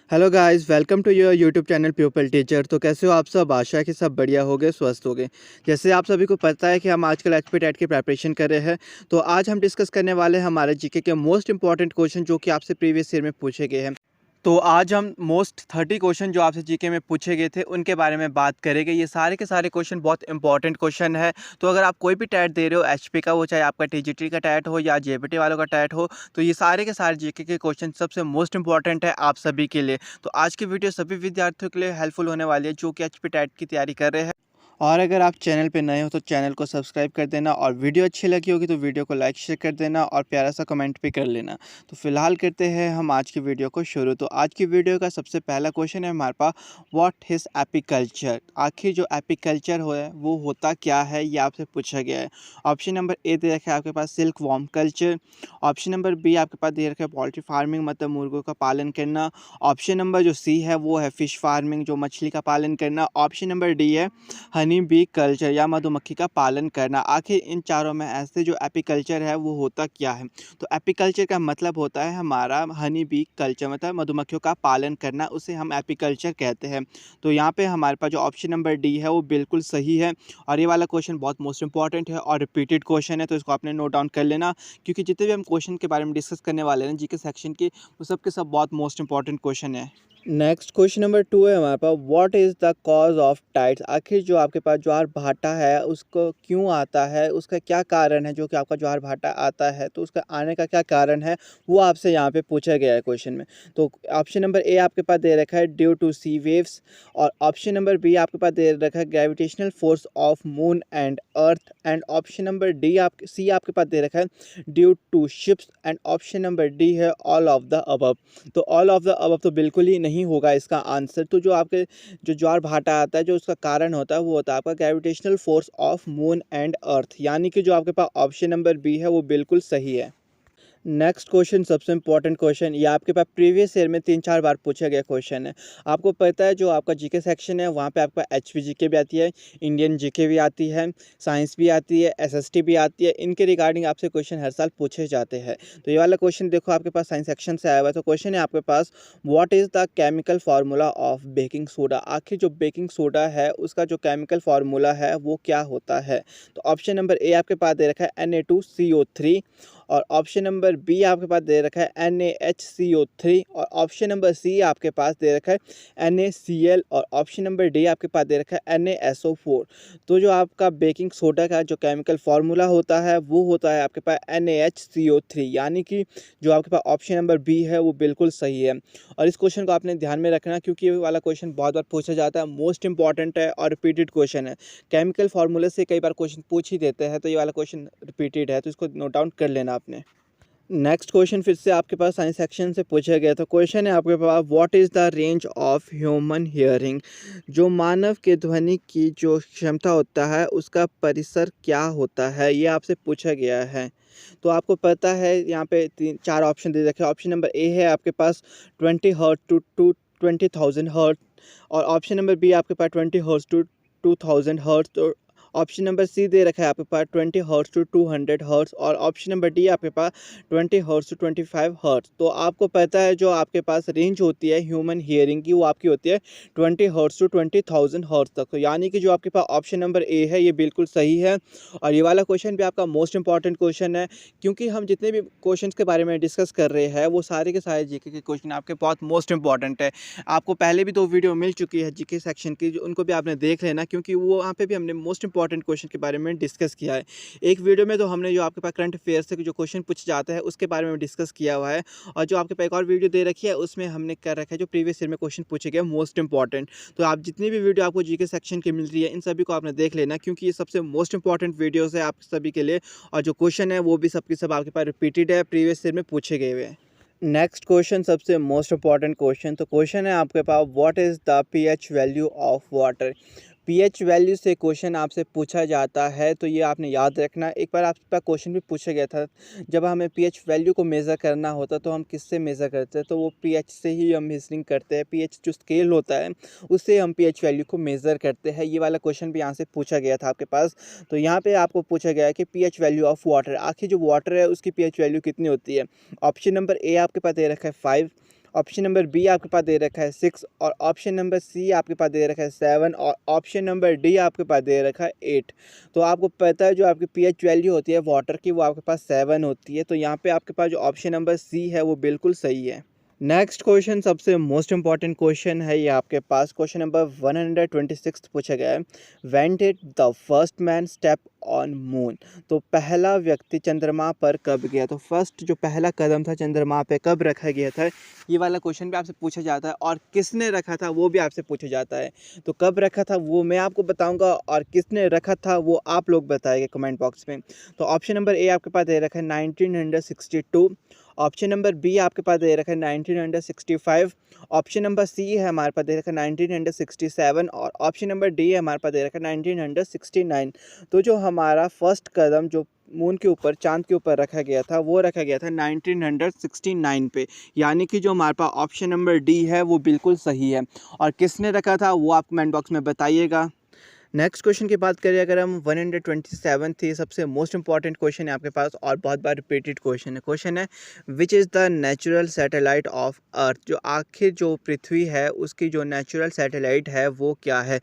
Hello guys, welcome to your YouTube channel people teacher. तो कैसे हो आप सब? आशा है कि सब बढ़िया हो गए, स्वस्थ हो गए। जैसे आप सभी को पता है कि हम आजकल एचपी टेट की प्रिपरेशन कर रहे हैं, तो आज हम डिस्कस करने वाले हैं हमारे जीके के मोस्ट इंपॉर्टेंट क्वेश्चन जो कि आपसे प्रीवियस ईयर में पूछे गए हैं। तो आज हम मोस्ट 30 क्वेश्चन जो आपसे जीके में पूछे गए थे उनके बारे में बात करेंगे। ये सारे के सारे क्वेश्चन बहुत इंपॉर्टेंट क्वेश्चन है। तो अगर आप कोई भी टैट दे रहे हो एचपी का, वो चाहे आपका टीजीटी का टैट हो या जेबीटी वालों का टैट हो, तो ये सारे के सारे जीके के क्वेश्चन सबसे मोस्ट इंपॉर्टेंट है आप सभी के लिए। तो आज की वीडियो सभी विद्यार्थियों के लिए हेल्पफुल होने वाली है जो कि एचपी टैट की तैयारी कर रहे हैं। और अगर आप चैनल पे नए हो तो चैनल को सब्सक्राइब कर देना, और वीडियो अच्छी लगी होगी तो वीडियो को लाइक शेयर कर देना और प्यारा सा कमेंट भी कर लेना। तो फिलहाल करते हैं हम आज की वीडियो को शुरू। तो आज की वीडियो का सबसे पहला क्वेश्चन है हमारे पास, व्हाट इज एपिकल्चर। आखिर जो एपिकल्चर हो है वो होता क्या है, ये आपसे पूछा गया है। ऑप्शन नंबर ए दे रखा है आपके पास silk worm culture. Option number B आपके पास दे रखा है पोल्ट्री फार्मिंग, मतलब मुर्गों का पालन करना। ऑप्शन नंबर जो सी है वो है फिश फार्मिंग, जो मछली का पालन करना। ऑप्शन नंबर डी है हनी बी कल्चर या मधुमक्खी का पालन करना। आखिर इन चारों में ऐसे जो एपिकल्चर है वो होता क्या है? तो एपिकल्चर का मतलब होता है हमारा हनी बी कल्चर, मतलब मधुमक्खियों का पालन करना, उसे हम एपिकल्चर कहते हैं। तो यहाँ पे हमारे पास जो ऑप्शन नंबर डी है वो बिल्कुल सही है। और ये वाला क्वेश्चन बहुत मोस्ट इंपॉर्टेंट है और रिपीटेड क्वेश्चन है, तो इसको आपने नोट डाउन कर लेना, क्योंकि जितने भी हम क्वेश्चन के बारे में डिस्कस करने वाले हैं जीके सेक्शन के, वो सब के सब बहुत मोस्ट इंपॉर्टेंट क्वेश्चन है। नेक्स्ट क्वेश्चन नंबर 2 है हमारे पास, what is the cause of tides. आखिर जो आपके पास ज्वार भाटा है उसको क्यों आता है, उसका क्या कारण है जो कि आपका ज्वार भाटा आता है, तो उसका आने का क्या कारण है वो आपसे यहाँ पे पूछा गया है क्वेश्चन में। तो ऑप्शन नंबर ए आपके पास दे रखा है ड्यू टू सी वेव्स, और ऑप्शन नंबर बी आपके पास दे रखा है gravitational force of moon and earth, and option number D C आपके पास दे रखा है due to ships, and option number D है ऑल ऑफ द अबव। तो ऑल ऑफ द अबव तो बिल्कुल ही नहीं होगा इसका आंसर। तो जो आपके जो ज्वार भाटा आता है, जो उसका कारण होता है वो होता है आपका gravitational force of moon and अर्थ, यानी कि जो आपके पास ऑप्शन नंबर बी है वो बिल्कुल सही है। नेक्स्ट क्वेश्चन सबसे इंपॉर्टेंट क्वेश्चन, ये आपके पास प्रीवियस ईयर में 3-4 बार पूछा गया क्वेश्चन है। आपको पता है जो आपका जीके सेक्शन है वहाँ पे आपका एचपी जीके भी आती है, इंडियन जीके भी आती है, साइंस भी आती है, एसएसटी भी आती है। इनके रिगार्डिंग आपसे क्वेश्चन हर साल पूछे जाते हैं। तो ये वाला क्वेश्चन देखो आपके पास साइंस सेक्शन से आया हुआ है। तो क्वेश्चन है आपके पास, what is the chemical formula of baking soda. आखिर जो बेकिंग सोडा है उसका जो केमिकल फार्मूला है वो क्या होता है? तो ऑप्शन नंबर ए आपके पास दे रखा है Na2CO3, और ऑप्शन नंबर बी आपके पास दे रखा है NaHCO3, और ऑप्शन नंबर सी आपके पास दे रखा है NaCl, और ऑप्शन नंबर डी आपके पास दे रखा है NaSO4। तो जो आपका बेकिंग सोडा का जो केमिकल फार्मूला होता है वो होता है आपके पास NaHCO3, यानी कि जो आपके पास ऑप्शन नंबर बी है वो बिल्कुल सही है। और इस क्वेश्चन को आपने ध्यान में रखना, क्योंकि ये वाला क्वेश्चन बहुत बार पूछा जाता है, मोस्ट इंपॉर्टेंट है और रिपीटेड क्वेश्चन है। केमिकल फार्मूले से कई बार क्वेश्चन पूछ ही देते हैं, तो ये वाला क्वेश्चन रिपीटेड है, तो इसको नोट डाउन कर लेना आपने। नेक्स्ट क्वेश्चन फिर से आपके पास साइंस सेक्शन से पूछा गया। तो क्वेश्चन है आपके पास, what is the range of human hearing. जो मानव के ध्वनि की जो क्षमता होता है उसका परिसर क्या होता है, ये आपसे पूछा गया है। तो आपको पता है यहाँ पे 3-4 ऑप्शन दे रखे हैं। ऑप्शन नंबर ए है आपके पास 20 हर्ट्ज टू 20,000 हर्ट्ज, और ऑप्शन नंबर बी आपके पास 20 हर्ट्ज टू 2,000 हर्ट्ज, तो ऑप्शन नंबर सी दे रखा है आपके पास 20 हर्ट्ज टू 200 हर्ट्ज, और ऑप्शन नंबर डी आपके पास 20 हर्ट्ज टू 25 हर्ट्ज। तो आपको पता है जो आपके पास रेंज होती है ह्यूमन हियरिंग की वो आपकी होती है 20 हर्ट्ज टू 20,000 हर्ट्ज तक। तो यानी कि जो आपके पास ऑप्शन नंबर ए है ये बिल्कुल सही है। और ये वाला क्वेश्चन भी आपका मोस्ट इंपॉर्टेंट क्वेश्चन है, क्योंकि हम जितने भी क्वेश्चन के बारे में डिस्कस कर रहे हैं वो सारे के सारे जीके के क्वेश्चन आपके बहुत मोस्ट इंपॉर्टेंट है। आपको पहले भी 2 वीडियो मिल चुकी है जीके सेक्शन की, जो उनको भी आपने देख लेना, क्योंकि वो वहाँ पे भी हमने मोस्ट इंपॉर्टेंट क्वेश्चन के बारे में डिस्कस किया है। एक वीडियो में तो हमने जो आपके पास करंट अफेयर से जो क्वेश्चन पूछे जाता है उसके बारे में डिस्कस किया हुआ है, और जो आपके पास एक और वीडियो दे रखी है उसमें हमने कर रखा है जो प्रीवियस ईयर में क्वेश्चन पूछे गए मोस्ट इंपॉर्टेंट। तो आप जितनी भी वीडियो आपको जीके सेक्शन की मिल रही है इन सभी को आपने देख लेना, क्योंकि ये सबसे मोस्ट इंपॉर्टेंट वीडियोज़ है आप सभी के लिए, और जो क्वेश्चन है वो भी सबके सब आपके पास रिपीटेड है, प्रीवियस ईयर में पूछे गए हुए हैं। नेक्स्ट क्वेश्चन सबसे मोस्ट इंपॉर्टेंट क्वेश्चन। तो क्वेश्चन है आपके पास, what is the pH value of water. PH value से क्वेश्चन आपसे पूछा जाता है, तो ये आपने याद रखना। एक बार आपके पास क्वेश्चन भी पूछा गया था, जब हमें पीएच वैल्यू को मेज़र करना होता तो हम किससे मेज़र करते हैं, तो वो पीएच से ही हम मेजरिंग करते हैं। पीएच जो स्केल होता है उससे हम पीएच वैल्यू को मेज़र करते हैं। ये वाला क्वेश्चन भी यहाँ से पूछा गया था आपके पास। तो यहाँ पे आपको पूछा गया है कि पीएच वैल्यू ऑफ वाटर, आखिर जो वाटर है उसकी पीएच वैल्यू कितनी होती है। ऑप्शन नंबर ए आपके पास दे रखा है 5, ऑप्शन नंबर बी आपके पास दे रखा है 6 और ऑप्शन नंबर सी आपके पास दे रखा है 7 और ऑप्शन नंबर डी आपके पास दे रखा है 8। तो आपको पता है जो आपकी पीएच वैल्यू होती है वाटर की वो आपके पास 7 होती है। तो यहाँ पे आपके पास जो ऑप्शन नंबर सी है वो बिल्कुल सही है। नेक्स्ट क्वेश्चन सबसे मोस्ट इंपॉर्टेंट क्वेश्चन है ये आपके पास। क्वेश्चन नंबर 126 पूछा गया है, when did the first man step on moon. तो पहला व्यक्ति चंद्रमा पर कब गया। तो फर्स्ट जो पहला कदम था चंद्रमा पे कब रखा गया था, ये वाला क्वेश्चन भी आपसे पूछा जाता है और किसने रखा था वो भी आपसे पूछा जाता है। तो कब रखा था वो मैं आपको बताऊंगा और किसने रखा था वो आप लोग बताएंगे कमेंट बॉक्स में। तो ऑप्शन नंबर ए आपके पास दे रखा है 1962, ऑप्शन नंबर बी आपके पास दे रखा है 1965, ऑप्शन नंबर सी है हमारे पास दे रखा है 1967 और ऑप्शन नंबर डी है हमारे पास दे रखा है 1969। तो जो हमारा फर्स्ट कदम जो मून के ऊपर चांद के ऊपर रखा गया था वो रखा गया था 1969 पे, यानी कि जो हमारे पास ऑप्शन नंबर डी है वो बिल्कुल सही है। और किसने रखा था वो आप कमेंट बॉक्स में बताइएगा। नेक्स्ट क्वेश्चन की बात करें अगर हम 127 थी, सबसे मोस्ट इंपॉर्टेंट क्वेश्चन है आपके पास और बहुत बार रिपीटेड क्वेश्चन है विच is the natural satellite of earth. जो आखिर जो पृथ्वी है उसकी जो नेचुरल सैटेलाइट है वो क्या है,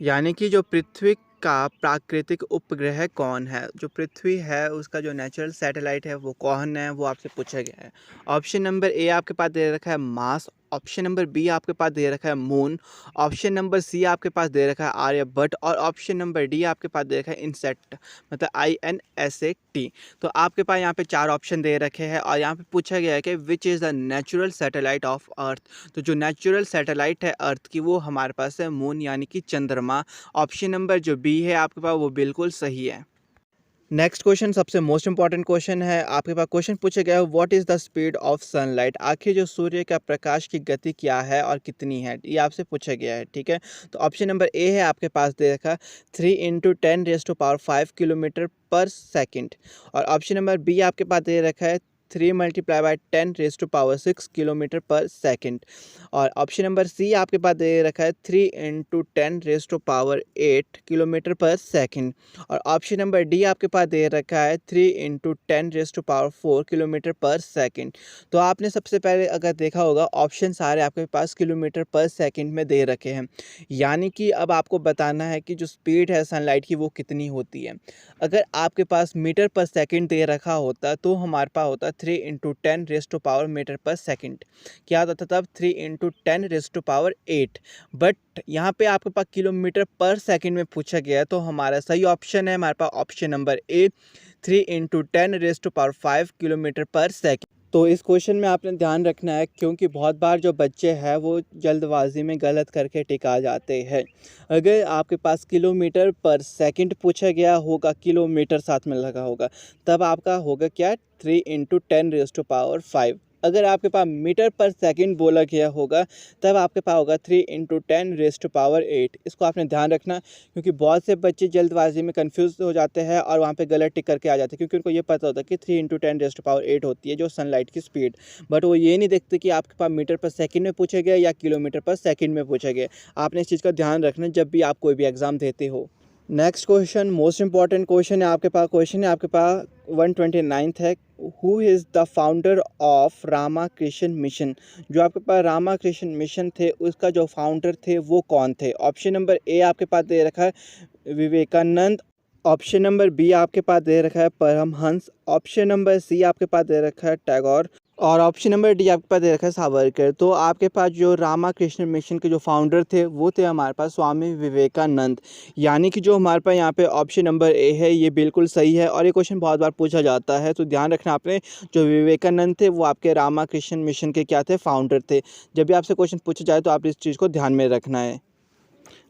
यानी कि जो पृथ्वी का प्राकृतिक उपग्रह कौन है। जो पृथ्वी है उसका जो नेचुरल सैटेलाइट है वो कौन है वो आपसे पूछा गया है। ऑप्शन नंबर ए आपके पास दे रखा है मार्स, ऑप्शन नंबर बी आपके पास दे रखा है मून, ऑप्शन नंबर सी आपके पास दे रखा है आर्यभट्ट और ऑप्शन नंबर डी आपके पास दे रखा है इंसेट मतलब INSAT। तो आपके पास यहाँ पे 4 ऑप्शन दे रखे हैं और यहाँ पे पूछा गया है कि विच is the natural satellite of earth. तो जो नेचुरल सैटेलाइट है अर्थ की वो हमारे पास है मून यानी कि चंद्रमा। ऑप्शन नंबर जो बी है आपके पास वो बिल्कुल सही है। नेक्स्ट क्वेश्चन सबसे मोस्ट इंपॉर्टेंट क्वेश्चन है आपके पास। क्वेश्चन पूछा गया है what is the speed of sunlight. आखिर जो सूर्य का प्रकाश की गति क्या है और कितनी है, ये आपसे पूछा गया है। ठीक है, तो ऑप्शन नंबर ए है आपके पास दे रखा 3 × 10⁻⁵ किलोमीटर पर सेकंड और ऑप्शन नंबर बी आपके पास दे रखा है 3 × 10⁻6 किलोमीटर पर सेकंड और ऑप्शन नंबर सी आपके पास दे रखा है 3 × 10⁸ किलोमीटर पर सेकंड और ऑप्शन नंबर डी आपके पास दे रखा है 3 × 10⁴ किलोमीटर पर सेकंड। तो आपने सबसे पहले अगर देखा होगा ऑप्शन सारे आपके पास किलोमीटर पर सेकंड में दे रखे हैं, यानी कि अब आपको बताना है कि जो स्पीड है सनलाइट की वो कितनी होती है। अगर आपके पास मीटर पर सेकंड दे रखा होता तो हमारे पास होता 3 × 10⁻⁻ मीटर पर सेकंड, क्या होता था तब 3 × 10⁸ बट यहाँ पे आपके पास किलोमीटर पर सेकंड में पूछा गया है। तो हमारा सही ऑप्शन है हमारे पास ऑप्शन नंबर ए 3 × 10⁵ किलोमीटर पर सेकंड। तो इस क्वेश्चन में आपने ध्यान रखना है क्योंकि बहुत बार जो बच्चे हैं वो जल्दबाजी में गलत करके टिका जाते हैं। अगर आपके पास किलोमीटर पर सेकंड पूछा गया होगा, किलोमीटर साथ में लगा होगा, तब आपका होगा क्या 3 × 10⁵। अगर आपके पास मीटर पर सेकंड बोला गया होगा तब आपके पास होगा 3 × 10⁸। इसको आपने ध्यान रखना क्योंकि बहुत से बच्चे जल्दबाजी में कंफ्यूज हो जाते हैं और वहाँ पे गलत टिक करके आ जाते हैं क्योंकि उनको ये पता होता है कि 3 × 10⁸ होती है जो सनलाइट की स्पीड, बट वो ये नहीं देखते कि आपके पास मीटर पर सेकंड में पूछा गया या किलोमीटर पर सेकंड में पूछा गया। आपने इस चीज़ का ध्यान रखना जब भी आप कोई भी एग्ज़ाम देते हो। Next question most important question है आपके पास। क्वेश्चन है आपके पास 129 है, who is the founder of Ramakrishna mission. जो आपके पास रामाकृष्ण मिशन थे उसका जो फाउंडर थे वो कौन थे। ऑप्शन नंबर ए आपके पास दे रखा है विवेकानंद, ऑप्शन नंबर बी आपके पास दे रखा है परमहंस, ऑप्शन नंबर सी आपके पास दे रखा है टैगोर और ऑप्शन नंबर डी आपके पास दे रखा है सावरकर। तो आपके पास जो रामाकृष्ण मिशन के जो फाउंडर थे वो थे हमारे पास स्वामी विवेकानंद, यानी कि जो हमारे पास यहाँ पे ऑप्शन नंबर ए है ये बिल्कुल सही है। और ये क्वेश्चन बहुत बार पूछा जाता है तो ध्यान रखना आपने, जो विवेकानंद थे वो आपके रामाकृष्ण मिशन के क्या थे, फाउंडर थे। जब भी आपसे क्वेश्चन पूछा जाए तो आप इस चीज़ को ध्यान में रखना है।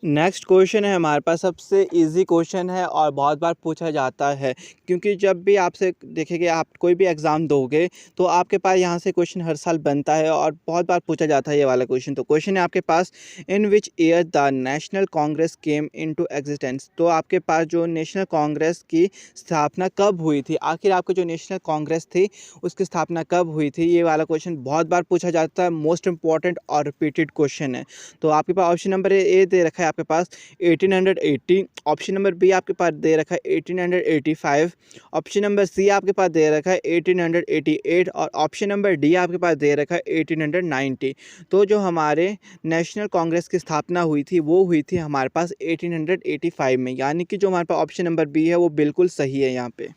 नेक्स्ट क्वेश्चन है हमारे पास, सबसे इजी क्वेश्चन है और बहुत बार पूछा जाता है क्योंकि जब भी आपसे देखेंगे आप कोई भी एग्ज़ाम दोगे तो आपके पास यहाँ से क्वेश्चन हर साल बनता है और बहुत बार पूछा जाता है ये वाला क्वेश्चन। तो क्वेश्चन है आपके पास, in which year the National Congress came into existence. तो आपके पास जो नेशनल कांग्रेस की स्थापना कब हुई थी, आखिर आपकी जो नेशनल कांग्रेस थी उसकी स्थापना कब हुई थी, ये वाला क्वेश्चन बहुत बार पूछा जाता है। मोस्ट इंपॉर्टेंट और रिपीटेड क्वेश्चन है। तो आपके पास ऑप्शन नंबर ए दे रखा है आपके पास 1880, ऑप्शन नंबर बी आपके पास दे रखा है 1885, ऑप्शन नंबर सी आपके पास दे रखा है 1888 और ऑप्शन नंबर डी आपके पास दे रखा है 1890। तो जो हमारे नेशनल कांग्रेस की स्थापना हुई थी वो हुई थी हमारे पास 1885 में, यानी कि जो हमारे पास ऑप्शन नंबर बी है वो बिल्कुल सही है यहाँ पे।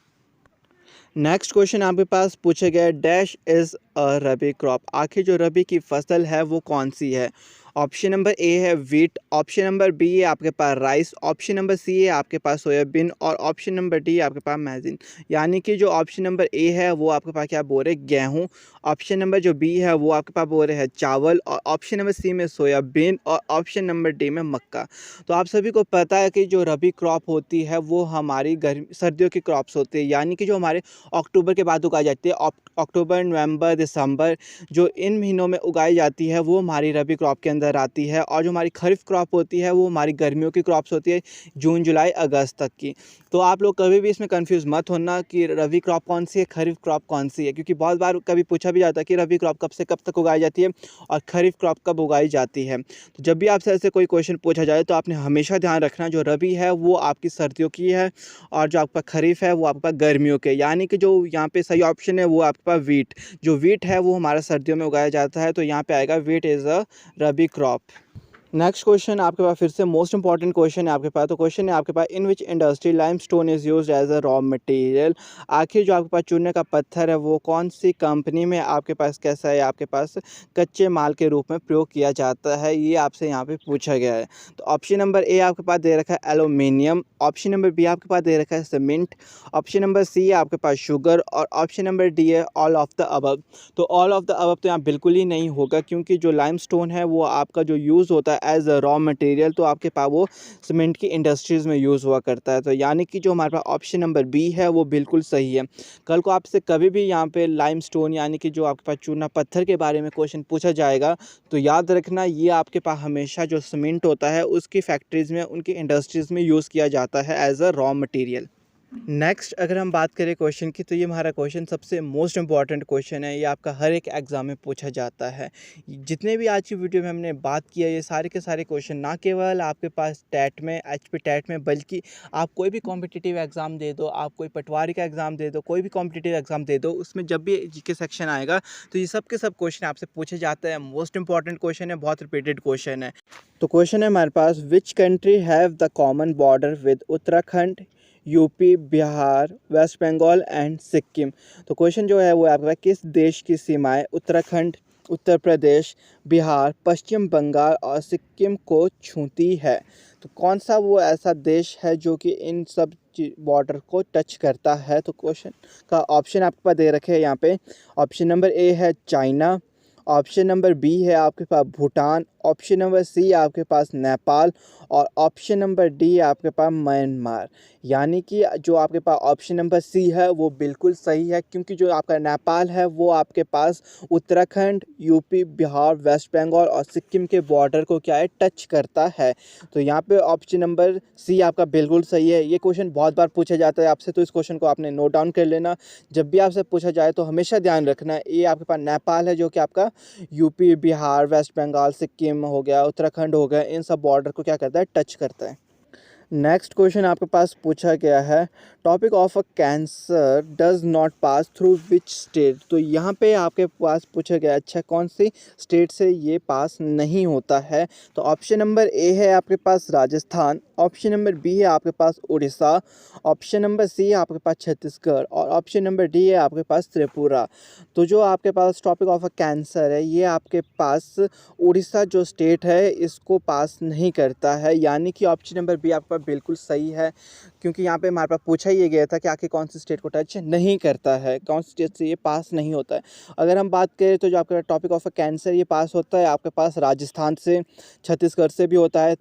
नेक्स्ट क्वेश्चन आपके पास पूछा गया है, dash is a rabi crop, आखिर जो रबी की फसल है वो कौन सी है। ऑप्शन नंबर ए है वीट, ऑप्शन नंबर बी है आपके पास राइस, ऑप्शन नंबर सी है आपके पास सोयाबीन और ऑप्शन नंबर डी आपके पास मैजिन। यानी कि जो ऑप्शन नंबर ए है वो आपके पास क्या बोल रहे हैं, गेहूँ, ऑप्शन नंबर जो बी है वो आपके पास बोल रहे हैं चावल और ऑप्शन नंबर सी में सोयाबीन और ऑप्शन नंबर डी में मक्का। तो आप सभी को पता है कि जो रबी क्रॉप होती है वो हमारी गर्मी सर्दियों की क्रॉप्स होती है, यानी कि जो हमारे अक्टूबर के बाद उगाई जाती है, अक्टूबर, नवंबर, दिसंबर, जो इन महीनों में उगाई जाती है वो हमारी रबी क्रॉप के अंदर आती है। और जो हमारी खरीफ क्रॉप होती है वो हमारी गर्मियों की क्रॉप्स होती है, जून, जुलाई, अगस्त तक की। तो आप लोग कभी भी इसमें कंफ्यूज मत होना कि रबी क्रॉप कौन सी है, खरीफ क्रॉप कौन सी है, क्योंकि बहुत बार कभी पूछा भी जाता है कि रबी क्रॉप कब से कब तक उगाई जाती है और खरीफ क्रॉप कब उगाई जाती है। तो जब भी आपसे ऐसे कोई क्वेश्चन पूछा जाए तो आपने हमेशा ध्यान रखना जो रबी है वो आपकी सर्दियों की है और जो आपका खरीफ है वो आपका गर्मियों के, यानी कि जो यहाँ पे सही ऑप्शन है वो आपके पास वीट, जो वीट है वो हमारा सर्दियों में उगाया जाता है, तो यहाँ पे आएगा wheat is a rabi crop. Next question आपके पास फिर से मोस्ट इंपॉर्टेंट क्वेश्चन है आपके पास। तो क्वेश्चन है आपके पास, in which industry limestone is used as a raw material, आखिर जो आपके पास चूने का पत्थर है वो कौन सी कंपनी में आपके पास कैसा है, आपके पास कच्चे माल के रूप में प्रयोग किया जाता है, ये आपसे यहाँ पे पूछा गया है। तो ऑप्शन नंबर ए आपके पास दे रखा है एलुमिनियम, ऑप्शन नंबर बी आपके पास दे रखा है सीमेंट, ऑप्शन नंबर सी है आपके पास शुगर और ऑप्शन नंबर डी है ऑल ऑफ द अबव। तो ऑल ऑफ द अबव तो यहाँ बिल्कुल ही नहीं होगा, क्योंकि जो लाइमस्टोन है वो आपका जो यूज़ होता है एज अ रॉ मटेरियल तो आपके पास वो सीमेंट की इंडस्ट्रीज़ में यूज़ हुआ करता है। तो यानी कि जो हमारे पास ऑप्शन नंबर बी है वो बिल्कुल सही है। कल को आपसे कभी भी यहाँ पे लाइमस्टोन यानी कि जो आपके पास चूना पत्थर के बारे में क्वेश्चन पूछा जाएगा तो याद रखना ये आपके पास हमेशा जो सीमेंट होता है उसकी फैक्ट्रीज़ में, उनकी इंडस्ट्रीज़ में यूज़ किया जाता है as a raw material. Next अगर हम बात करें क्वेश्चन की, तो ये हमारा क्वेश्चन सबसे मोस्ट इंपॉर्टेंट क्वेश्चन है, ये आपका हर एक एग्ज़ाम में पूछा जाता है। जितने भी आज की वीडियो में हमने बात किया ये सारे के सारे क्वेश्चन ना केवल आपके पास टैट में, एचपी टैट में, बल्कि आप कोई भी कॉम्पिटिटिव एग्ज़ाम दे दो, आप कोई पटवारी का एग्ज़ाम दे दो, कोई भी कॉम्पिटिटिव एग्ज़ाम दे दो, उसमें जब भी जीके सेक्शन आएगा तो ये सब के सब क्वेश्चन आपसे पूछे जाते हैं। मोस्ट इंपॉर्टेंट क्वेश्चन है, बहुत रिपीटेड क्वेश्चन है। तो क्वेश्चन है हमारे पास, which country have the common border with Uttarakhand, UP, Bihar, West Bengal and Sikkim. तो क्वेश्चन जो है वो आपका, किस देश की सीमाएं उत्तराखंड, उत्तर प्रदेश, बिहार, पश्चिम बंगाल और सिक्किम को छूती है। तो कौन सा वो ऐसा देश है जो कि इन सब बॉर्डर को टच करता है। तो क्वेश्चन का ऑप्शन आपके पास दे रखे हैं यहाँ पे। ऑप्शन नंबर ए है चाइना, ऑप्शन नंबर बी है आपके पास भूटान, ऑप्शन नंबर सी आपके पास नेपाल और ऑप्शन नंबर डी आपके पास म्यांमार। यानी कि जो आपके पास ऑप्शन नंबर सी है वो बिल्कुल सही है, क्योंकि जो आपका नेपाल है वो आपके पास उत्तराखंड, यूपी, बिहार, वेस्ट बंगाल और सिक्किम के बॉर्डर को क्या है, टच करता है। तो यहाँ पे ऑप्शन नंबर सी आपका बिल्कुल सही है। ये क्वेश्चन बहुत बार पूछा जाता है आपसे, तो इस क्वेश्चन को आपने नोट डाउन कर लेना। जब भी आपसे पूछा जाए तो हमेशा ध्यान रखना है ये आपके पास नेपाल है जो कि आपका यूपी, बिहार, वेस्ट बंगाल, सिक्किम हो गया, उत्तराखंड हो गया, इन सब बॉर्डर को क्या करता है, टच करता है। नेक्स्ट क्वेश्चन आपके पास पूछा गया है, topic of a cancer does not pass through which state. तो यहाँ पे आपके पास पूछा गया, अच्छा कौन सी स्टेट से ये पास नहीं होता है। तो ऑप्शन नंबर ए है आपके पास राजस्थान, ऑप्शन नंबर बी है आपके पास उड़ीसा, ऑप्शन नंबर सी है आपके पास छत्तीसगढ़ और ऑप्शन नंबर डी है आपके पास त्रिपुरा। तो जो आपके पास टॉपिक ऑफ अ कैंसर है ये आपके पास उड़ीसा जो स्टेट है इसको पास नहीं करता है, यानी कि ऑप्शन नंबर बी आपका बिल्कुल सही है, क्योंकि यहाँ पे हमारे पास पूछा ही गया था कि आखिर कौन सी स्टेट को टच नहीं करता है, कौन सी स्टेट से ये पास नहीं होता है। अगर हम बात करें तो जो आपका टॉपिक ऑफ अ कैंसर ये पास होता है आपके पास राजस्थान से, छत्तीसगढ़ से भी होता है,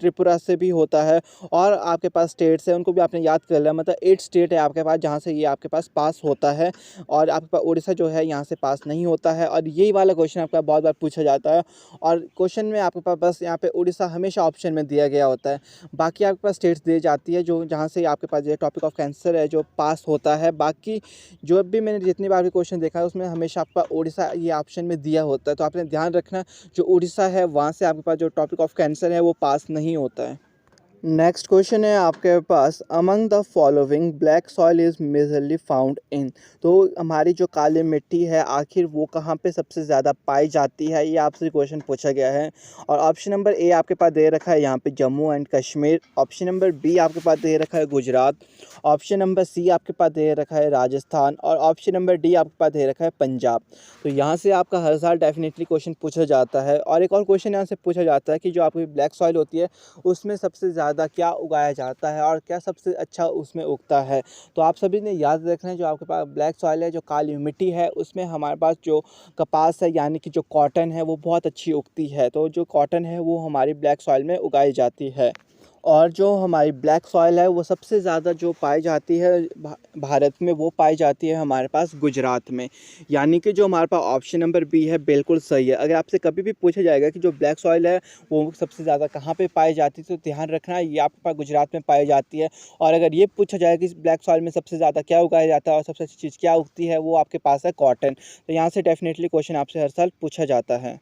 त्रिपुरा से भी होता है और आपके पास स्टेट्स है उनको भी आपने याद कर लिया, मतलब 8 स्टेट है आपके पास जहाँ से ये आपके पास पास होता है और आपके पास उड़ीसा जो है यहाँ से पास नहीं होता है। और यही वाला क्वेश्चन आपका बहुत बार पूछा जाता है और क्वेश्चन में आपके पास बस यहाँ पे उड़ीसा हमेशा ऑप्शन में दिया गया होता है, बाकी आपके पास स्टेट्स दी जाती है जो जहाँ से आपके पास ये टॉपिक ऑफ कैंसर है जो पास होता है। बाकी जो भी मैंने जितनी बार भी क्वेश्चन देखा है उसमें हमेशा आपका उड़ीसा ये ऑप्शन में दिया होता है, तो आपने ध्यान रखना जो उड़ीसा है वहाँ से आपके पास जो टॉपिक ऑफ कैंसर है वो पास नहीं नहीं होता है। नेक्स्ट क्वेश्चन है आपके पास, among the following black soil is majorly found in. तो हमारी जो काली मिट्टी है आखिर वो कहाँ पे सबसे ज़्यादा पाई जाती है, ये आपसे क्वेश्चन पूछा गया है। और ऑप्शन नंबर ए आपके पास दे रखा है यहाँ पे Jammu and Kashmir, option number B आपके पास दे रखा है गुजरात, ऑप्शन नंबर सी आपके पास दे रखा है राजस्थान, और ऑप्शन नंबर डी आपके पास दे रखा है पंजाब। तो यहाँ से आपका हर साल डेफिनेटली क्वेश्चन पूछा जाता है। और एक और क्वेश्चन यहाँ से पूछा जाता है कि जो आपकी ब्लैक सॉइल होती है उसमें सबसे ज़्यादा क्या उगाया जाता है और क्या सबसे अच्छा उसमें उगता है। तो आप सभी ने याद रखना है, जो आपके पास ब्लैक सॉइल है, जो काली मिट्टी है, उसमें हमारे पास जो कपास है यानी कि जो कॉटन है वो बहुत अच्छी उगती है। तो जो कॉटन है वो हमारी ब्लैक सॉइल में उगाई जाती है। और जो हमारी ब्लैक सॉइल है वो सबसे ज़्यादा जो पाई जाती है भारत में, वो पाई जाती है हमारे पास गुजरात में। यानी कि जो हमारे पास ऑप्शन नंबर बी है बिल्कुल सही है। अगर आपसे कभी भी पूछा जाएगा कि जो ब्लैक सॉइल है वो सबसे ज़्यादा कहाँ पे पाई जाती है, तो ध्यान रखना ये आपके पास गुजरात में पाई जाती है। और अगर ये पूछा जाएगा कि ब्लैक सॉइल में सबसे ज़्यादा क्या उगाया जाता है और सबसे अच्छी चीज़ क्या उगती है, वो आपके पास है कॉटन। तो यहाँ से डेफिनेटली क्वेश्चन आपसे हर साल पूछा जाता है।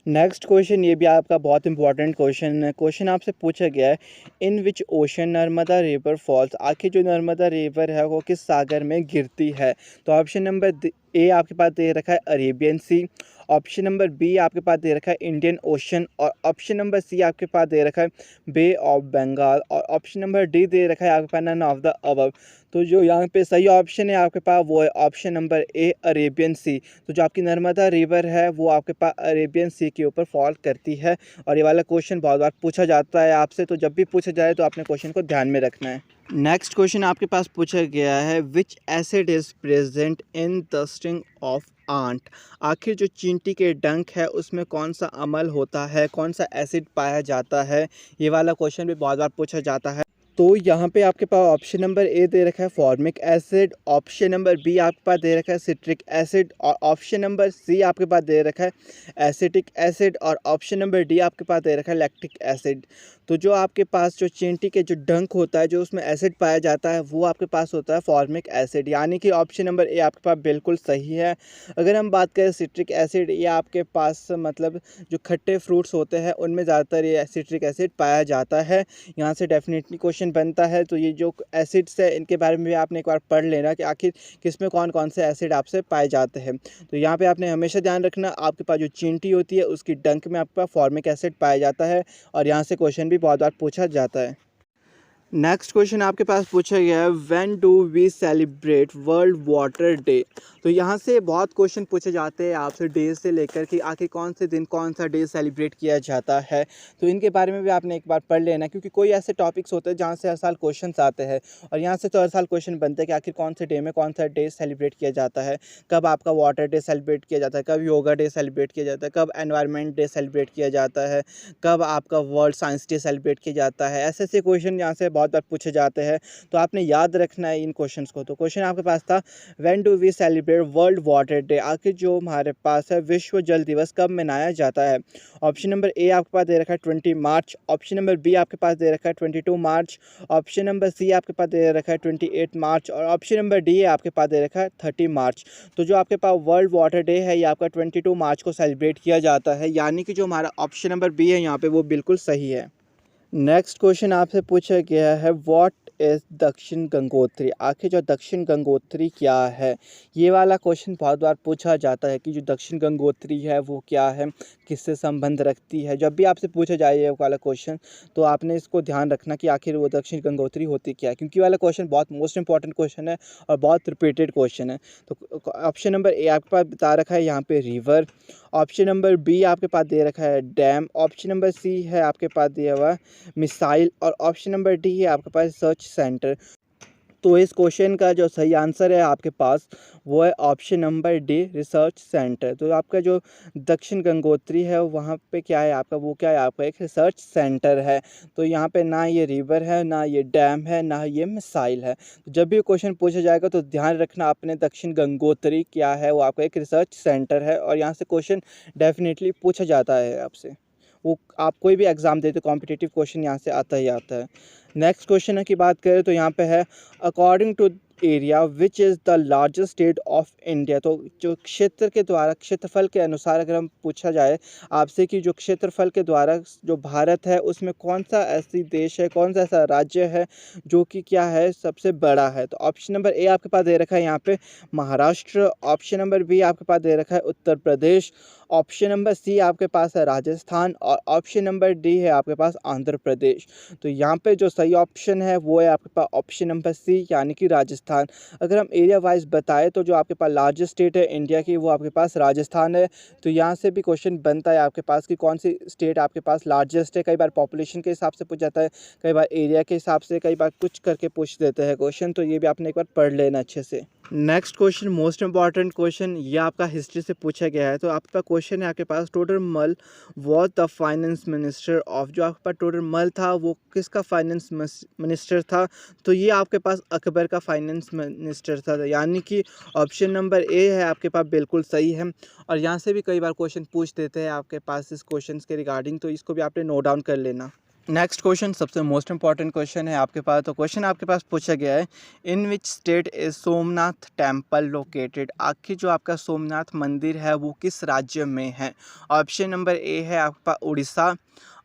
नेक्स्ट क्वेश्चन ये भी आपका बहुत इंपॉर्टेंट क्वेश्चन है। क्वेश्चन आपसे पूछा गया है, in which ocean Narmada river false. आखिर जो नर्मदा रिवर है वो किस सागर में गिरती है। तो ऑप्शन नंबर ए आपके पास दे रखा है अरेबियन सी, ऑप्शन नंबर बी आपके पास दे रखा है इंडियन ओशन, और ऑप्शन नंबर सी आपके पास दे रखा है बे ऑफ बंगाल, और ऑप्शन नंबर डी दे रखा है आपके पास नन ऑफ द अबव। तो जो यहाँ पे सही ऑप्शन है आपके पास वो है ऑप्शन नंबर ए अरेबियन सी। तो जो आपकी नर्मदा रिवर है वो आपके पास अरेबियन सी के ऊपर फॉल करती है। और ये वाला क्वेश्चन बहुत बार पूछा जाता है आपसे, तो जब भी पूछा जाए तो आपने क्वेश्चन को ध्यान में रखना है। नेक्स्ट क्वेश्चन आपके पास पूछा गया है, which acid is present in the sting of ant. आखिर जो चींटी के डंक है उसमें कौन सा अमल होता है, कौन सा एसिड पाया जाता है, ये वाला क्वेश्चन भी बहुत बार पूछा जाता है। तो यहाँ पे आपके पास ऑप्शन नंबर ए दे रखा है formic acid, option number B आपके पास दे रखा है सिट्रिक एसिड, और ऑप्शन नंबर सी आपके पास दे रखा है एसिटिक एसिड, और ऑप्शन नंबर डी आपके पास दे रखा है लैक्टिक एसिड। तो जो आपके पास जो चींटी के जो डंक होता है, जो उसमें एसिड पाया जाता है, वो आपके पास होता है फॉर्मिक एसिड। यानी कि ऑप्शन नंबर ए आपके पास बिल्कुल सही है। अगर हम बात करें सिट्रिक एसिड, ये आपके पास मतलब जो खट्टे फ्रूट्स होते हैं उनमें ज़्यादातर ये सिट्रिक एसिड पाया जाता है। यहाँ से डेफिनेटली क्वेश्चन बनता है। तो ये जो एसिड्स है इनके बारे में भी आपने एक बार पढ़ लेना कि आखिर किस में कौन कौन से एसिड आपसे पाए जाते हैं। तो यहाँ पे आपने हमेशा ध्यान रखना, आपके पास जो चींटी होती है उसकी डंक में आपके पास फॉर्मिक एसिड पाया जाता है। और यहाँ से क्वेश्चन भी बहुत बार पूछा जाता है। नेक्स्ट क्वेश्चन आपके पास पूछा गया है, when do we celebrate world water day. तो यहाँ से बहुत क्वेश्चन पूछे जाते हैं आपसे डे से लेकर कि आखिर कौन से दिन कौन सा डे सेलिब्रेट किया जाता है। तो इनके बारे में भी आपने एक बार पढ़ लेना, क्योंकि कोई ऐसे टॉपिक्स होते हैं जहाँ से हर साल क्वेश्चंस आते हैं। और यहाँ से तो हर साल क्वेश्चन बनते हैं कि आखिर कौन से डे में कौन सा डे सेलिब्रेट किया जाता है, कब आपका वाटर डे सेलिब्रेट किया जाता है, कब योगा डे सेलिब्रेट किया जाता है, कब एनवायरनमेंट डे सेलिब्रेट किया जाता है, कब आपका वर्ल्ड साइंस डे सेलिब्रेट किया जाता है। ऐसे ऐसे क्वेश्चन यहाँ से बहुत बार पूछे जाते हैं, तो आपने याद रखना है इन क्वेश्चंस को। तो क्वेश्चन आपके पास था, when do we celebrate world water day. आखिर जो हमारे पास है विश्व जल दिवस कब मनाया जाता है। ऑप्शन नंबर ए आपके पास दे रखा है 20 मार्च, ऑप्शन नंबर बी आपके पास दे रखा है 22 मार्च, ऑप्शन नंबर सी आपके पास दे रखा है 28 मार्च, और ऑप्शन नंबर डी आपके पास दे रखा है 30 मार्च। तो जो आपके पास वर्ल्ड वाटर डे है ये आपका 22 मार्च को सेलिब्रेट किया जाता है। यानी कि जो हमारा ऑप्शन नंबर बी है यहाँ पे वो बिल्कुल सही है। नेक्स्ट क्वेश्चन आपसे पूछा गया है, व्हाट इज़ दक्षिण गंगोत्री। आखिर जो दक्षिण गंगोत्री क्या है, ये वाला क्वेश्चन बहुत बार पूछा जाता है कि जो दक्षिण गंगोत्री है वो क्या है, किससे संबंध रखती है। जब भी आपसे पूछा जाए ये वाला क्वेश्चन तो आपने इसको ध्यान रखना कि आखिर वो दक्षिण गंगोत्री होती क्या है, क्योंकि वाला क्वेश्चन बहुत मोस्ट इंपॉर्टेंट क्वेश्चन है और बहुत रिपीटेड क्वेश्चन है। तो ऑप्शन नंबर ए आपके पास बता रखा है यहाँ पे रिवर, ऑप्शन नंबर बी आपके पास दे रखा है डैम, ऑप्शन नंबर सी है आपके पास दिया हुआ मिसाइल, और ऑप्शन नंबर डी है आपके पास रिसर्च सेंटर। तो इस क्वेश्चन का जो सही आंसर है आपके पास वो है option number D research centre. तो आपका जो दक्षिण गंगोत्री है वहाँ पे क्या है आपका, वो क्या है आपका एक रिसर्च सेंटर है। तो यहाँ पे ना ये रिवर है, ना ये डैम है, ना ये मिसाइल है। तो जब भी क्वेश्चन पूछा जाएगा तो ध्यान रखना आपने दक्षिण गंगोत्री क्या है, वो आपका एक रिसर्च सेंटर है। और यहाँ से क्वेश्चन डेफिनेटली पूछा जाता है आपसे, वो आप कोई भी एग्ज़ाम देते कॉम्पिटिटिव क्वेश्चन यहाँ से आता ही आता है। नेक्स्ट क्वेश्चन की बात करें तो यहाँ पे है, according to area which is the largest state of India. तो जो क्षेत्र के द्वारा क्षेत्रफल के अनुसार अगर हम पूछा जाए आपसे कि जो क्षेत्रफल के द्वारा जो भारत है उसमें कौन सा ऐसी देश है, कौन सा ऐसा राज्य है जो कि क्या है सबसे बड़ा है। तो ऑप्शन नंबर ए आपके पास दे रखा है यहाँ पे महाराष्ट्र, ऑप्शन नंबर बी आपके पास दे रखा है Uttar Pradesh, option number C आपके पास है राजस्थान और ऑप्शन नंबर डी है आपके पास आंध्र प्रदेश। तो यहाँ पे जो सही ऑप्शन है वो है आपके पास ऑप्शन नंबर सी यानी कि राजस्थान। अगर हम एरिया वाइज बताएं तो जो आपके पास लार्जेस्ट स्टेट है इंडिया की वो आपके पास राजस्थान है। तो यहाँ से भी क्वेश्चन बनता है आपके पास कि कौन सी स्टेट आपके पास लार्जेस्ट है। कई बार पॉपुलेशन के हिसाब से पूछ जाता है, कई बार एरिया के हिसाब से, कई बार कुछ करके पूछ देते हैं क्वेश्चन। तो ये भी आपने एक बार पढ़ लेना अच्छे से। Next question most important question, ये आपका हिस्ट्री से पूछा गया है। तो आपका क्वेश्चन है आपके पास टोडर मल was the finance minister of. जो आपके पास टोडर मल था वो किसका फाइनेंस मिनिस्टर था। तो ये आपके पास अकबर का फाइनेंस मिनिस्टर था, यानी कि ऑप्शन नंबर ए है आपके पास बिल्कुल सही है। और यहाँ से भी कई बार क्वेश्चन पूछ देते हैं आपके पास इस क्वेश्चन के रिगार्डिंग, तो इसको भी आपने नोट डाउन कर लेना। नेक्स्ट क्वेश्चन सबसे मोस्ट इंपॉर्टेंट क्वेश्चन है आपके पास। तो क्वेश्चन आपके पास पूछा गया है in which state is Somnath temple located. आखिर जो आपका सोमनाथ मंदिर है वो किस राज्य में है। ऑप्शन नंबर ए है आपके पास उड़ीसा,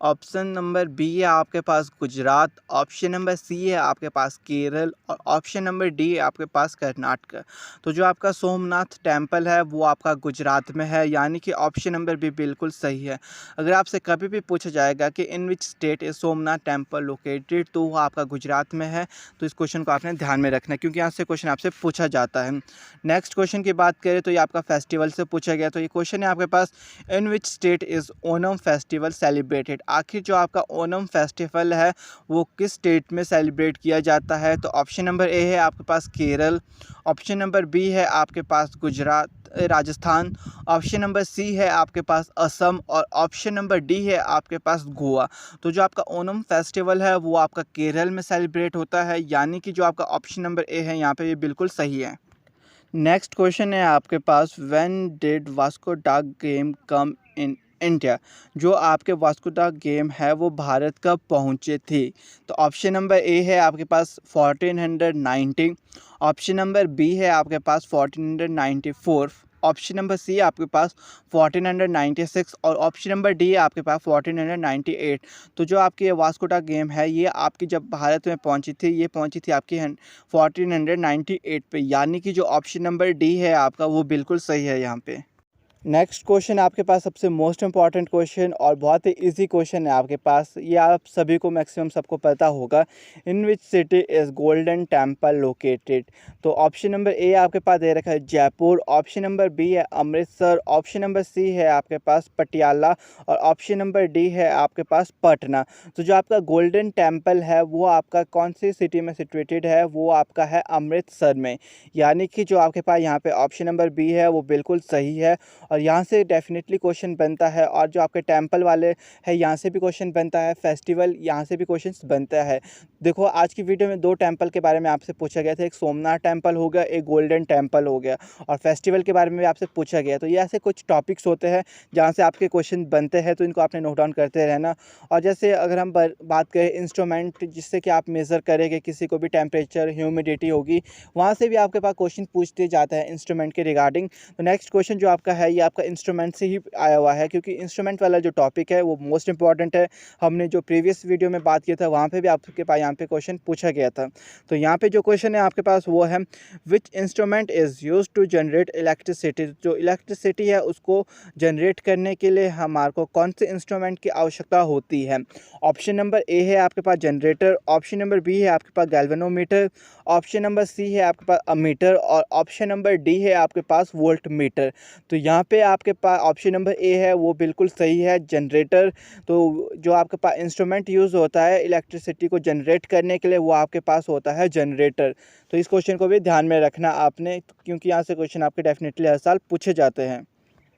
ऑप्शन नंबर बी है आपके पास गुजरात, ऑप्शन नंबर सी है आपके पास केरल और ऑप्शन नंबर डी है आपके पास कर्नाटक। तो जो आपका सोमनाथ टेम्पल है वो आपका गुजरात में है, यानी कि ऑप्शन नंबर बी बिल्कुल सही है। अगर आपसे कभी भी पूछा जाएगा कि in which state is Somnath temple located तो वो आपका गुजरात में है। तो इस क्वेश्चन को आपने ध्यान में रखना है क्योंकि यहाँ से क्वेश्चन आपसे पूछा जाता है। नेक्स्ट क्वेश्चन की बात करें तो ये आपका फेस्टिवल से पूछा गया। तो ये क्वेश्चन है आपके पास in which state is Onam festival celebrated. आखिर जो आपका ओनम फेस्टिवल है वो किस स्टेट में सेलिब्रेट किया जाता है। तो ऑप्शन नंबर ए है आपके पास केरल, ऑप्शन नंबर बी है आपके पास Gujarat Rajasthan, option number C है आपके पास असम और ऑप्शन नंबर डी है आपके पास गोवा। तो जो आपका ओनम फेस्टिवल है वो आपका केरल में सेलिब्रेट होता है, यानी कि जो आपका ऑप्शन नंबर ए है यहाँ पे ये बिल्कुल सही है। नेक्स्ट क्वेश्चन है आपके पास व्हेन डिड वास्को दा गेम कम इन इंडिया। जो आपके वास्को दा गेम है वो भारत कब पहुँचे थे। तो ऑप्शन नंबर ए है आपके पास 1490, ऑप्शन नंबर बी है आपके पास 1494, ऑप्शन नंबर सी आपके पास 1496 और ऑप्शन नंबर डी आपके पास 1498। तो जो आपकी ये वास्को दा गेम है ये आपकी जब भारत में पहुंची थी ये पहुंची थी आपकी 1498 पे, यानी कि जो ऑप्शन नंबर डी है आपका वो बिल्कुल सही है यहाँ पे। नेक्स्ट क्वेश्चन आपके पास सबसे मोस्ट इंपॉर्टेंट क्वेश्चन और बहुत ही इजी क्वेश्चन है आपके पास, ये आप सभी को मैक्सिमम सबको पता होगा। In which city is Golden Temple located. तो ऑप्शन नंबर ए आपके पास दे रखा है जयपुर, ऑप्शन नंबर बी है अमृतसर, ऑप्शन नंबर सी है आपके पास पटियाला और ऑप्शन नंबर डी है आपके पास पटना। तो जो आपका गोल्डन टेम्पल है वो आपका कौन सी सिटी में सिचुएटेड है, वो आपका है अमृतसर में, यानी कि जो आपके पास यहाँ पे ऑप्शन नंबर बी है वो बिल्कुल सही है। और यहाँ से डेफिनेटली क्वेश्चन बनता है और जो आपके टेम्पल वाले है यहाँ से भी क्वेश्चन बनता है, फेस्टिवल यहाँ से भी क्वेश्चन बनता है। देखो आज की वीडियो में दो टेम्पल के बारे में आपसे पूछा गया था, एक सोमनाथ टेम्पल हो गया, एक गोल्डन टेम्पल हो गया और फेस्टिवल के बारे में भी आपसे पूछा गया। तो ये ऐसे कुछ टॉपिक्स होते हैं जहाँ से आपके क्वेश्चन बनते हैं, तो इनको आपने नोट डाउन करते रहना। और जैसे अगर हम बात करें इंस्ट्रूमेंट जिससे कि आप मेज़र करेंगे किसी को भी टेम्परेचर ह्यूमिडिटी होगी, वहाँ से भी आपके पास क्वेश्चन पूछते जाता है इंस्ट्रूमेंट के रिगार्डिंग। तो नेक्स्ट क्वेश्चन जो आपका है ये आपका इंस्ट्रूमेंट से ही आया हुआ है क्योंकि इंस्ट्रूमेंट वाला जो टॉपिक है वो मोस्ट इंपॉर्टेंट है। हमने जो प्रीवियस वीडियो में बात किया था वहाँ पे भी आपके पास यहाँ पे क्वेश्चन पूछा गया था। तो यहाँ पे जो क्वेश्चन है आपके पास वो है which instrument is used to generate electricity. जो इलेक्ट्रिसिटी है उसको जनरेट करने के लिए हमारे को कौन से इंस्ट्रूमेंट की आवश्यकता होती है। ऑप्शन नंबर ए है आपके पास जनरेटर, ऑप्शन नंबर बी है आपके पास गैल्वेनोमीटर, ऑप्शन नंबर सी है आपके पास अमीटर और ऑप्शन नंबर डी है आपके पास वोल्ट मीटर। तो यहाँ पे आपके पास ऑप्शन नंबर ए है वो बिल्कुल सही है, जनरेटर। तो जो आपके पास इंस्ट्रूमेंट यूज़ होता है इलेक्ट्रिसिटी को जनरेट करने के लिए वो आपके पास होता है जनरेटर। तो इस क्वेश्चन को भी ध्यान में रखना आपने क्योंकि यहाँ से क्वेश्चन आपके डेफिनेटली हर साल पूछे जाते हैं।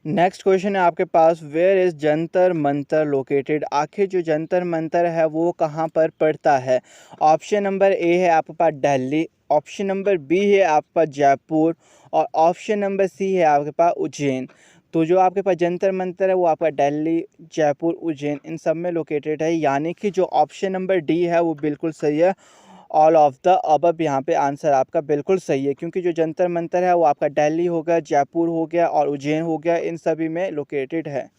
नेक्स्ट क्वेश्चन है आपके पास where is Jantar Mantar located. आखिर जो जंतर मंतर है वो कहाँ पर पड़ता है। ऑप्शन नंबर ए है आपके पास दिल्ली, ऑप्शन नंबर बी है आपके पास जयपुर और ऑप्शन नंबर सी है आपके पास उज्जैन। तो जो आपके पास जंतर मंतर है वो आपका दिल्ली, जयपुर, उज्जैन इन सब में लोकेटेड है, यानी कि जो ऑप्शन नंबर डी है वो बिल्कुल सही है। ऑल ऑफ द अबव यहाँ पे आंसर आपका बिल्कुल सही है, क्योंकि जो जंतर मंतर है वो आपका दिल्ली हो गया, जयपुर हो गया और उज्जैन हो गया, इन सभी में लोकेटेड है।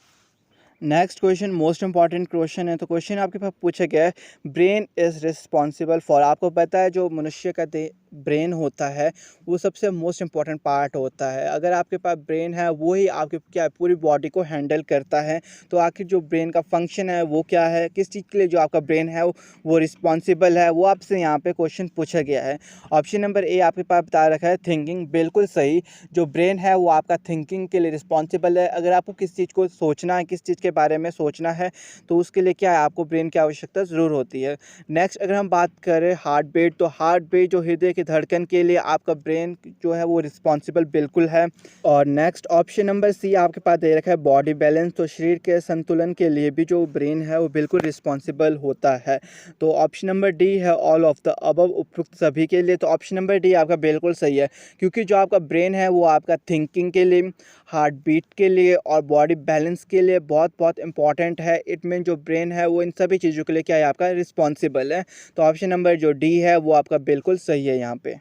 Next question most important question है। तो क्वेश्चन आपके पास पूछा गया है, ब्रेन इज़ रिस्पॉन्सिबल फॉर। आपको पता है जो मनुष्य का ब्रेन होता है वो सबसे मोस्ट इम्पॉर्टेंट पार्ट होता है। अगर आपके पास ब्रेन है वो ही आपके क्या पूरी बॉडी को हैंडल करता है। तो आखिर जो ब्रेन का फंक्शन है वो क्या है, किस चीज़ के लिए जो आपका ब्रेन है वो रिस्पॉन्सिबल है, वो आपसे यहाँ पे क्वेश्चन पूछा गया है। ऑप्शन नंबर ए आपके पास बता रखा है थिंकिंग, बिल्कुल सही। जो ब्रेन है वो आपका थिंकिंग के लिए रिस्पॉन्सिबल है। अगर आपको किस चीज़ को सोचना है, किस चीज़ के बारे में सोचना है, तो उसके लिए क्या है, आपको ब्रेन की आवश्यकता ज़रूर होती है। नेक्स्ट अगर हम बात करें हार्ट बीट, तो हार्ट बीट जो हृदय की धड़कन के लिए आपका ब्रेन जो है वो रिस्पॉन्सिबल बिल्कुल है। और नेक्स्ट ऑप्शन नंबर सी आपके पास दे रखा है बॉडी बैलेंस, तो शरीर के संतुलन के लिए भी जो ब्रेन है वो बिल्कुल रिस्पॉन्सिबल होता है। तो ऑप्शन नंबर डी है ऑल ऑफ द अबव, उपयुक्त सभी के लिए। तो ऑप्शन नंबर डी आपका बिल्कुल सही है, क्योंकि जो आपका ब्रेन है वो आपका थिंकिंग के लिए, हार्ट बीट के लिए और बॉडी बैलेंस के लिए बहुत बहुत इंपॉर्टेंट है। इट मीन जो ब्रेन है वो इन सभी चीज़ों के लिए क्या है, आपका रिस्पॉन्सिबल है। तो ऑप्शन नंबर जो डी है वो आपका बिल्कुल सही है यहाँ पे।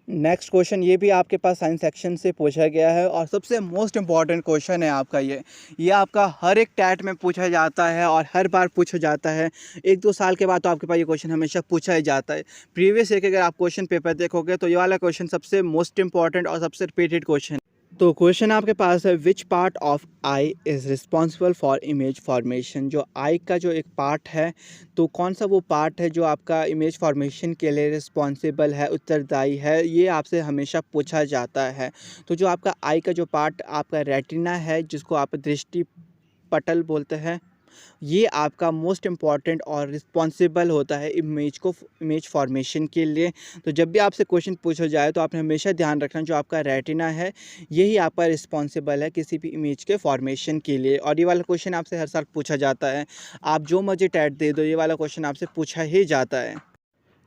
नेक्स्ट क्वेश्चन ये भी आपके पास साइंस सेक्शन से पूछा गया है और सबसे मोस्ट इम्पॉर्टेंट क्वेश्चन है आपका ये आपका हर एक टैट में पूछा जाता है और हर बार पूछा जाता है। 1-2 साल के बाद तो आपके पास ये क्वेश्चन हमेशा पूछा ही जाता है। प्रीवियस ईयर के अगर आप क्वेश्चन पेपर देखोगे तो ये वाला क्वेश्चन सबसे मोस्ट इम्पॉर्टेंट और सबसे रिपीटेड क्वेश्चन। तो क्वेश्चन आपके पास है, which part of I is responsible for image formation. जो आई का जो एक पार्ट है, तो कौन सा वो पार्ट है जो आपका इमेज फॉर्मेशन के लिए रिस्पॉन्सिबल है, उत्तरदायी है, ये आपसे हमेशा पूछा जाता है। तो जो आपका आई का जो पार्ट आपका रेटिना है, जिसको आप दृष्टि पटल बोलते हैं, ये आपका मोस्ट इम्पॉर्टेंट और रिस्पॉन्सिबल होता है इमेज फॉर्मेशन के लिए। तो जब भी आपसे क्वेश्चन पूछा जाए तो आपने हमेशा ध्यान रखना जो आपका रेटिना है यही आपका रिस्पॉन्सिबल है किसी भी इमेज के फॉर्मेशन के लिए। और ये वाला क्वेश्चन आपसे हर साल पूछा जाता है, आप जो मर्जी टैट दे दो ये वाला क्वेश्चन आपसे पूछा ही जाता है।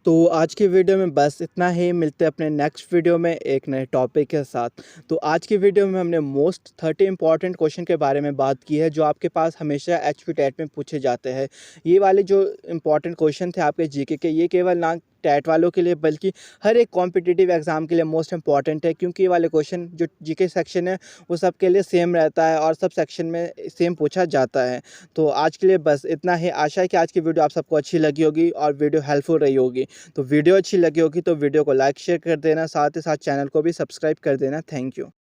तो आज की वीडियो में बस इतना ही, मिलते हैं अपने नेक्स्ट वीडियो में एक नए टॉपिक के साथ। तो आज की वीडियो में हमने मोस्ट 30 इंपॉर्टेंट क्वेश्चन के बारे में बात की है जो आपके पास हमेशा एचपी टेट में पूछे जाते हैं। ये वाले जो इंपॉर्टेंट क्वेश्चन थे आपके जीके के, ये केवल ना टैट वालों के लिए बल्कि हर एक कॉम्पिटिटिव एग्ज़ाम के लिए मोस्ट इंपॉर्टेंट है, क्योंकि ये वाले क्वेश्चन जो जीके सेक्शन है वो सबके लिए सेम रहता है और सब सेक्शन में सेम पूछा जाता है। तो आज के लिए बस इतना ही। आशा है कि आज की वीडियो आप सबको अच्छी लगी होगी और वीडियो हेल्पफुल रही होगी। तो वीडियो अच्छी लगी होगी तो वीडियो को लाइक शेयर कर देना, साथ ही साथ चैनल को भी सब्सक्राइब कर देना। Thank you.